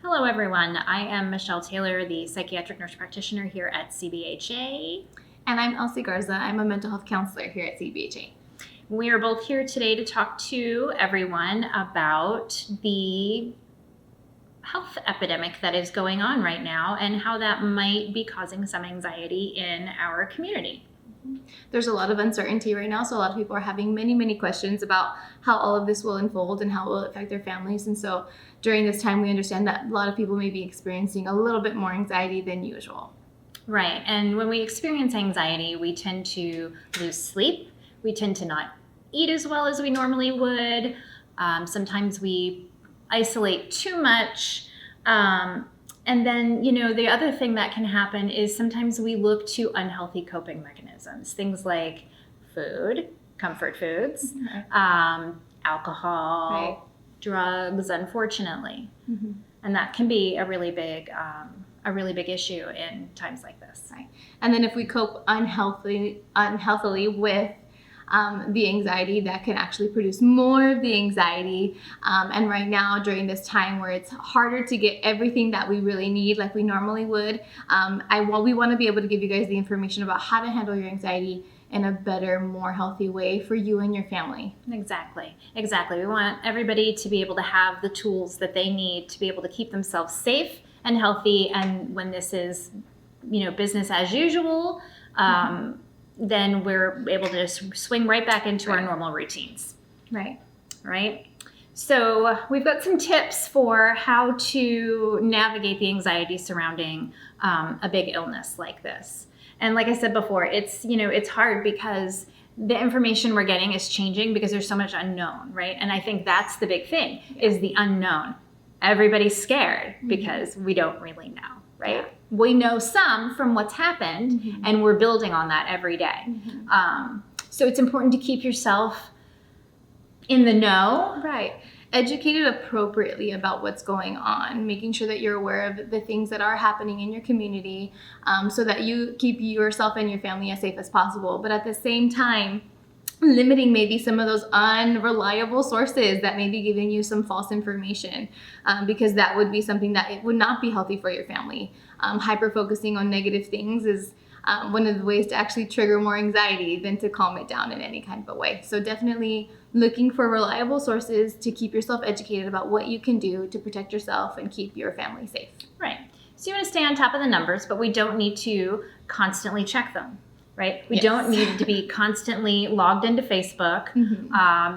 Hello, everyone. I am Michelle Taylor, the Psychiatric Nurse Practitioner here at CBHA. And I'm Elsie Garza. I'm a Mental Health Counselor here at CBHA. We are both here today to talk to everyone about the health epidemic that is going on right now and how that might be causing some anxiety in our community. There's a lot of uncertainty right now, so a lot of people are having many questions about how all of this will unfold and how it will affect their families. And so during this time, we understand that a lot of people may be experiencing a little bit more anxiety than usual. Right. And when we experience anxiety, we tend to lose sleep. We tend to not eat as well as we normally would. Sometimes we isolate too much. And then, the other thing that can happen is sometimes we look to unhealthy coping mechanisms, things like food, comfort foods, alcohol, Right. drugs, unfortunately. Mm-hmm. And that can be a really big issue in times like this. Right. And then if we cope unhealthily with the anxiety, that can actually produce more of the anxiety. And right now, during this time where it's harder to get everything that we really need like we normally would, we want to be able to give you guys the information about how to handle your anxiety in a better, more healthy way for you and your family. Exactly. We want everybody to be able to have the tools that they need to be able to keep themselves safe and healthy. And when this is, business as usual, then we're able to just swing right back into our normal routines. Right. So we've got some tips for how to navigate the anxiety surrounding a big illness like this. And like I said before, it's hard because the information we're getting is changing because there's so much unknown, right? And I think that's the big thing is the unknown. Everybody's scared because we don't really know, right? Yeah. We know some from what's happened, and we're building on that every day. So it's important to keep yourself in the know. Right. Educated appropriately about what's going on, making sure that you're aware of the things that are happening in your community, so that you keep yourself and your family as safe as possible. But at the same time, limiting maybe some of those unreliable sources that may be giving you some false information, because that would be something that it would not be healthy for your family. Hyper-focusing on negative things is one of the ways to actually trigger more anxiety than to calm it down in any kind of a way. So definitely looking for reliable sources to keep yourself educated about what you can do to protect yourself and keep your family safe. Right. So you want to stay on top of the numbers, but we don't need to constantly check them. Right? We don't need to be constantly logged into Facebook,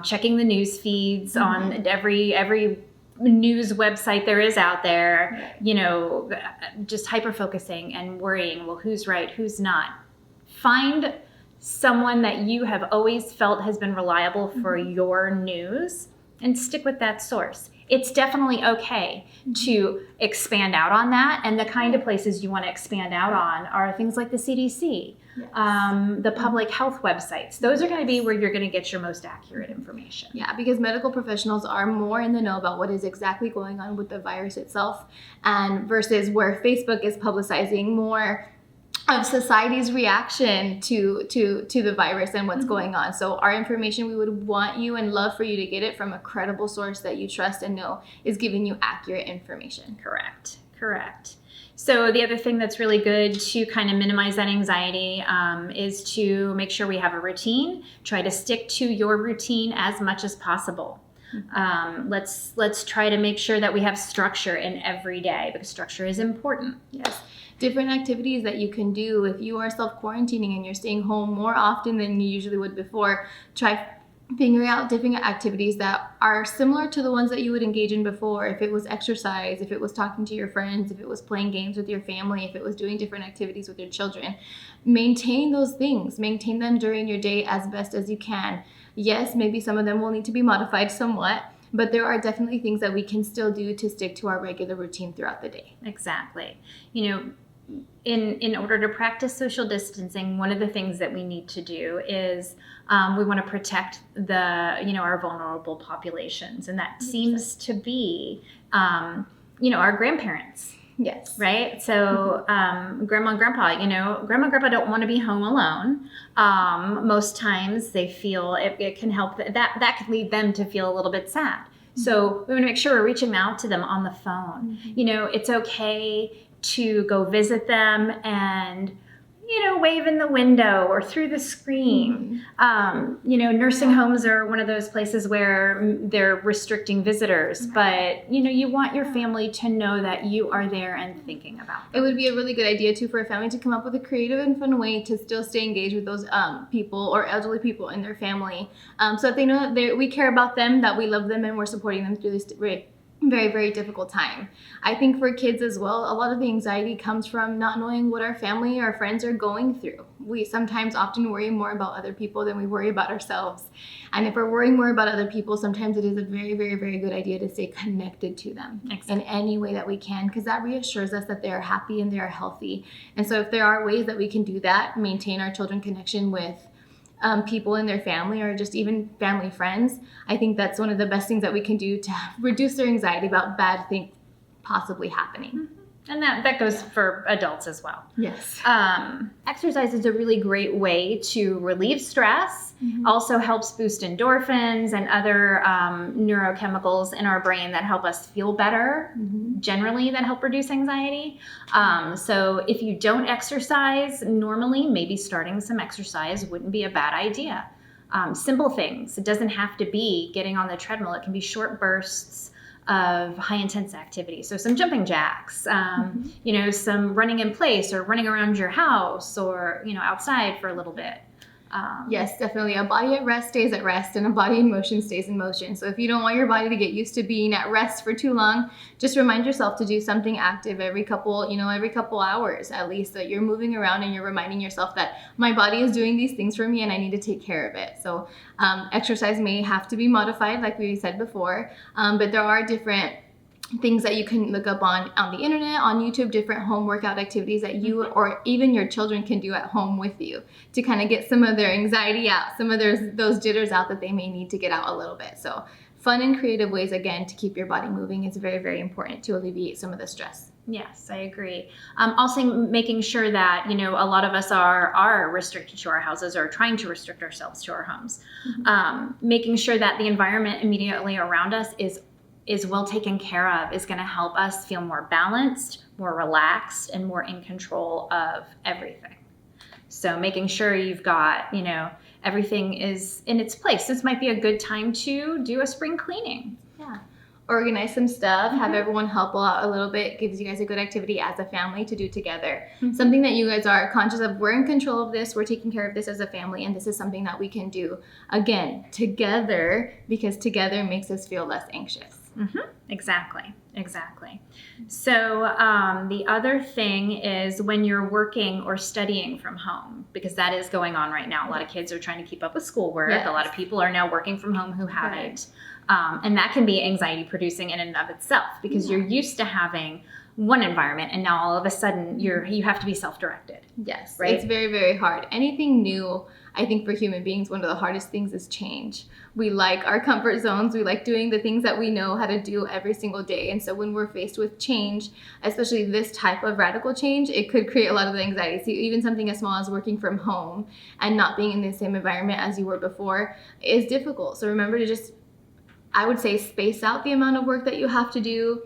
checking the news feeds on every news website there is out there, just hyper-focusing and worrying, well, who's right, who's not. Find someone that you have always felt has been reliable for your news and stick with that source. It's definitely okay to expand out on that. And the kind of places you want to expand out on are things like the CDC, the public health websites. Those are going to be where you're going to get your most accurate information. Yeah, because medical professionals are more in the know about what is exactly going on with the virus itself, and versus where Facebook is publicizing more of society's reaction to the virus and what's going on. So our information, we would want you and love for you to get it from a credible source that you trust and know is giving you accurate information. Correct. So the other thing that's really good to kind of minimize that anxiety is to make sure we have a routine. Try to stick to your routine as much as possible. Let's try to make sure that we have structure in every day because structure is important. Yes. Different activities that you can do. If you are self-quarantining and you're staying home more often than you usually would before, try figuring out different activities that are similar to the ones that you would engage in before. If it was exercise, if it was talking to your friends, if it was playing games with your family, if it was doing different activities with your children, maintain those things. Maintain them during your day as best as you can. Yes, maybe some of them will need to be modified somewhat, but there are definitely things that we can still do to stick to our regular routine throughout the day. Exactly. In order to practice social distancing, one of the things that we need to do is we want to protect our vulnerable populations, and that seems to be our grandparents. Yes. Right. So grandma and grandpa, grandma and grandpa don't want to be home alone. Most times they feel it can help that could lead them to feel a little bit sad. So we want to make sure we're reaching out to them on the phone. It's okay to go visit them and wave in the window or through the screen. Nursing homes are one of those places where they're restricting visitors, but you want your family to know that you are there and thinking about them. It would be a really good idea too for a family to come up with a creative and fun way to still stay engaged with those people or elderly people in their family, so that they know that we care about them, that we love them, and we're supporting them through this very, very difficult time. I think for kids as well, a lot of the anxiety comes from not knowing what our family or friends are going through. We sometimes often worry more about other people than we worry about ourselves. And if we're worrying more about other people, sometimes it is a very, very, very good idea to stay connected to them in any way that we can, because that reassures us that they're happy and they're healthy. And so if there are ways that we can do that, maintain our children connection with people in their family or just even family friends, I think that's one of the best things that we can do to reduce their anxiety about bad things possibly happening. And that goes for adults as well. Yes. Exercise is a really great way to relieve stress. Also helps boost endorphins and other neurochemicals in our brain that help us feel better, generally, that help reduce anxiety. So if you don't exercise normally, maybe starting some exercise wouldn't be a bad idea. Simple things. It doesn't have to be getting on the treadmill. It can be short bursts of high intense activity. So some jumping jacks, some running in place or running around your house or, outside for a little bit. Yes, definitely. A body at rest stays at rest and a body in motion stays in motion. So if you don't want your body to get used to being at rest for too long, just remind yourself to do something active every couple hours at least, that you're moving around and you're reminding yourself that my body is doing these things for me and I need to take care of it. So exercise may have to be modified, like we said before, but there are different things that you can look up on the internet, on YouTube, different home workout activities that you or even your children can do at home with you to kind of get some of their anxiety out, some of those jitters out that they may need to get out a little bit. So fun and creative ways, again, to keep your body moving is very, very important to alleviate some of the stress. Yes, I agree. Also making sure that, a lot of us are restricted to our houses or trying to restrict ourselves to our homes. Making sure that the environment immediately around us is well taken care of is going to help us feel more balanced, more relaxed, and more in control of everything. So making sure you've got, everything is in its place. This might be a good time to do a spring cleaning. Yeah. Organize some stuff, have everyone help out a little bit, gives you guys a good activity as a family to do together. Something that you guys are conscious of, we're in control of this, we're taking care of this as a family, and this is something that we can do, again, together, because together makes us feel less anxious. Exactly. So the other thing is when you're working or studying from home, because that is going on right now. A lot of kids are trying to keep up with schoolwork. Yes. A lot of people are now working from home who haven't. And that can be anxiety producing in and of itself, because you're used to having one environment and now all of a sudden you have to be self-directed. Yes, right? It's very, very hard. Anything new, I think for human beings, one of the hardest things is change. We like our comfort zones. We like doing the things that we know how to do every single day. And so when we're faced with change, especially this type of radical change, it could create a lot of anxiety. So even something as small as working from home and not being in the same environment as you were before is difficult. So remember to just, I would say, space out the amount of work that you have to do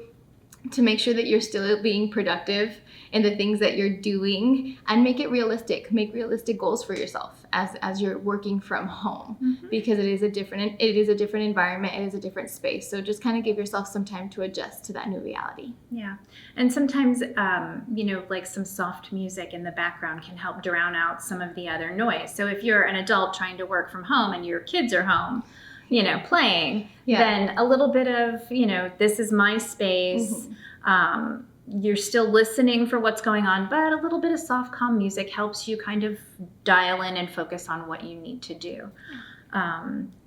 to make sure that you're still being productive in the things that you're doing, and make it realistic. Make realistic goals for yourself as you're working from home, because it is a different environment, it is a different space. So just kind of give yourself some time to adjust to that new reality. Yeah. And sometimes, like some soft music in the background can help drown out some of the other noise. So if you're an adult trying to work from home and your kids are home, playing, then a little bit of, this is my space. You're still listening for what's going on, but a little bit of soft, calm music helps you kind of dial in and focus on what you need to do.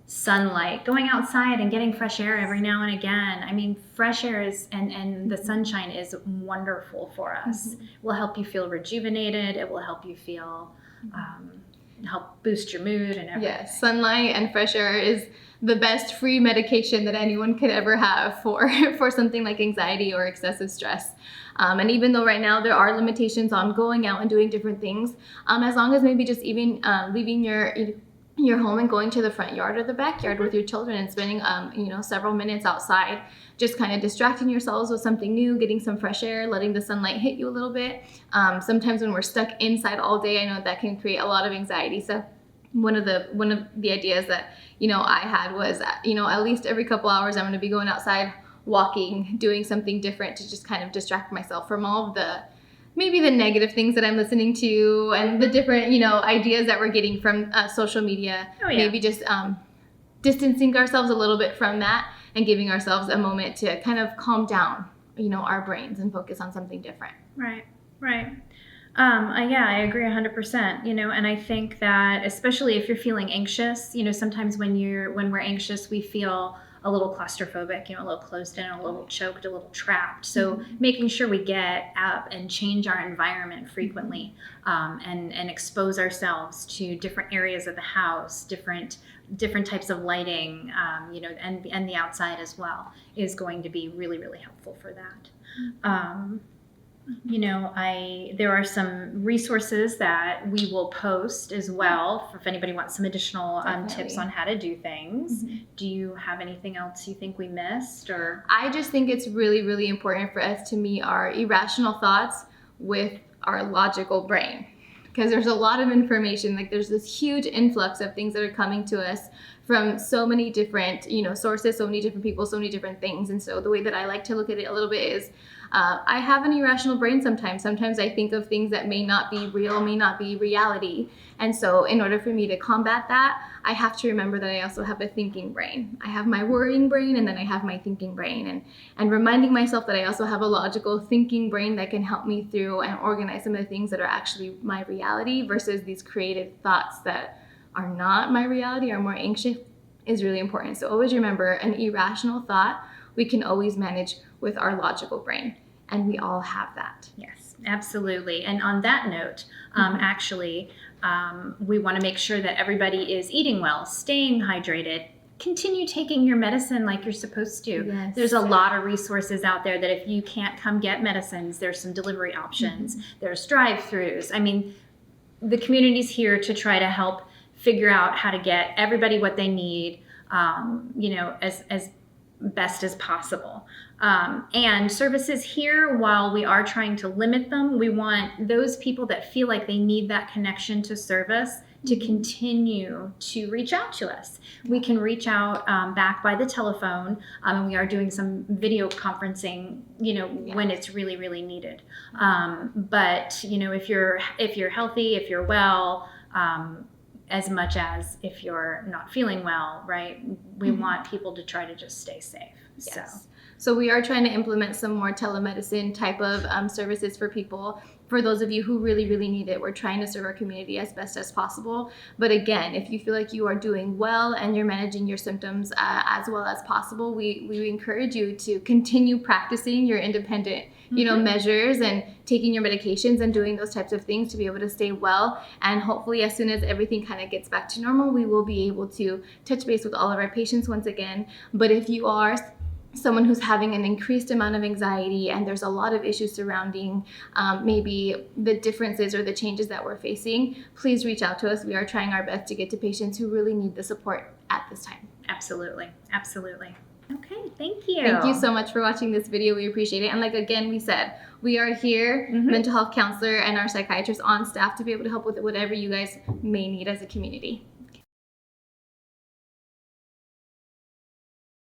Sunlight, going outside and getting fresh air every now and again. I mean, fresh air is, and the sunshine is wonderful for us. It will help you feel rejuvenated. It will help you feel, help boost your mood and everything. Yes, sunlight and fresh air is the best free medication that anyone could ever have for something like anxiety or excessive stress. And even though right now there are limitations on going out and doing different things, as long as maybe just even leaving your home and going to the front yard or the backyard with your children and spending several minutes outside, just kind of distracting yourselves with something new, getting some fresh air, letting the sunlight hit you a little bit. Sometimes when we're stuck inside all day, I know that can create a lot of anxiety. So one of the ideas that I had was at least every couple hours I'm going to be going outside, walking, doing something different to just kind of distract myself from all of the maybe the negative things that I'm listening to and the different, ideas that we're getting from social media. Oh, yeah. Maybe just distancing ourselves a little bit from that and giving ourselves a moment to kind of calm down, our brains and focus on something different. Right. Yeah, I agree 100%, and I think that especially if you're feeling anxious, sometimes when we're anxious, we feel a little claustrophobic, a little closed in, a little choked, a little trapped. So making sure we get up and change our environment frequently, and expose ourselves to different areas of the house, different types of lighting, and the outside as well is going to be really, really helpful for that. There are some resources that we will post as well if anybody wants some additional tips on how to do things. Do you have anything else you think we missed? Or I just think it's really, really important for us to meet our irrational thoughts with our logical brain, because there's a lot of information. Like there's this huge influx of things that are coming to us from so many different, sources, so many different people, so many different things. And so the way that I like to look at it a little bit is I have an irrational brain sometimes. Sometimes I think of things that may not be real, may not be reality. And so in order for me to combat that, I have to remember that I also have a thinking brain. I have my worrying brain, and then I have my thinking brain. And reminding myself that I also have a logical thinking brain that can help me through and organize some of the things that are actually my reality versus these created thoughts that are not my reality, are more anxious, is really important. So always remember, an irrational thought we can always manage with our logical brain. And we all have that. Yes, absolutely. And on that note, we want to make sure that everybody is eating well, staying hydrated. Continue taking your medicine like you're supposed to. Yes. There's a lot of resources out there that if you can't come get medicines, there's some delivery options. There's drive-thrus. I mean, the community's here to try to help figure out how to get everybody what they need, as best as possible. And services here, while we are trying to limit them, we want those people that feel like they need that connection to service to continue to reach out to us. We can reach out back by the telephone, and we are doing some video conferencing, when it's really, really needed. But if you're healthy, if you're well, as much as if you're not feeling well, right? We want people to try to just stay safe. Yes. So we are trying to implement some more telemedicine type of services for people. For those of you who really, really need it, we're trying to serve our community as best as possible. But again, if you feel like you are doing well and you're managing your symptoms as well as possible, we encourage you to continue practicing your independent measures and taking your medications and doing those types of things to be able to stay well. And hopefully as soon as everything kind of gets back to normal, we will be able to touch base with all of our patients once again. But if you are someone who's having an increased amount of anxiety and there's a lot of issues surrounding maybe the differences or the changes that we're facing, please reach out to us. We are trying our best to get to patients who really need the support at this time. Absolutely. Okay, thank you. Thank you so much for watching this video. We appreciate it. And like again, we said, we are here, mental health counselor and our psychiatrists on staff to be able to help with whatever you guys may need as a community.